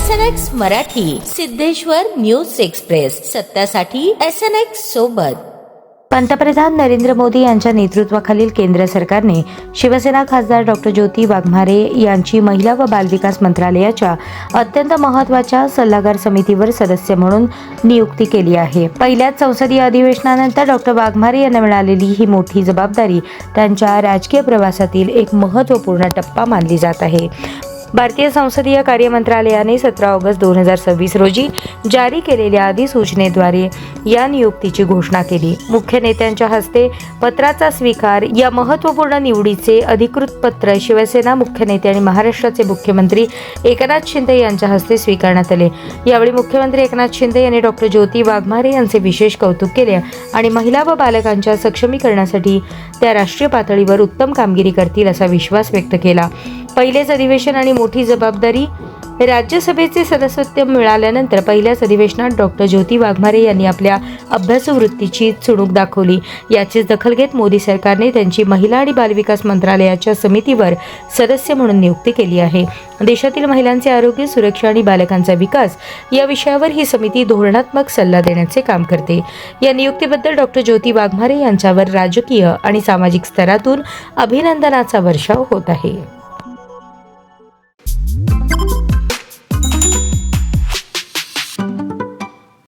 SNX Marathi, Siddheshwar news express, सत्यासाठी SNX सोबत। पंतप्रधान नरेंद्र मोदी यांच्या नेतृत्वाखालील केंद्र सरकारने शिवसेना खासदार डॉक्टर ज्योती वाघमारे यांची महिला व बालविकास मंत्रालयाच्या अत्यंत महत्त्वाच्या सल्लागार समितीवर सदस्य म्हणून नियुक्ती केली आहे। पहिल्याच संसदीय अधिवेशनानंतर डॉक्टर वाघमारे यांना मिळालेली ही मोठी जबाबदारी त्यांच्या राजकीय प्रवासातील एक महत्त्वपूर्ण टप्पा मानली जात आहे। भारतीय संसदीय कार्य मंत्रालयाने 17 ऑगस्ट 2026 रोजी जारी केलेल्या अधिसूचनेद्वारे या नियुक्तीची घोषणा केली। मुख्य नेत्यांच्या हस्ते पत्राचा स्वीकार या महत्त्वपूर्ण निवडीचे अधिकृत पत्र शिवसेना मुख्य नेते आणि महाराष्ट्राचे मुख्यमंत्री एकनाथ शिंदे यांच्या हस्ते स्वीकारण्यात आले। यावेळी मुख्यमंत्री एकनाथ शिंदे यांनी डॉक्टर ज्योती वाघमारे यांचे विशेष कौतुक केले आणि महिला व बालकांच्या सक्षमीकरणासाठी त्या राष्ट्रीय पातळीवर उत्तम कामगिरी करतील असा विश्वास व्यक्त केला। पहिलेच अधिवेशन आणि मोठी जबाबदारी राज्यसभेचे सदस्यत्व मिळाल्यानंतर पहिल्याच अधिवेशनात डॉक्टर ज्योती वाघमारे यांनी आपल्या अभ्यासू वृत्तीची चुणूक दाखवली। याचीच दखल घेत मोदी सरकारने त्यांची महिला आणि बालविकास मंत्रालयाच्या समितीवर सदस्य म्हणून नियुक्ती केली आहे। देशातील महिलांचे आरोग्य, सुरक्षा आणि बालकांचा विकास या विषयावर ही समिती धोरणात्मक सल्ला देण्याचे काम करते। या नियुक्तीबद्दल डॉक्टर ज्योती वाघमारे यांच्यावर राजकीय आणि सामाजिक स्तरातून अभिनंदनाचा वर्षाव होत आहे।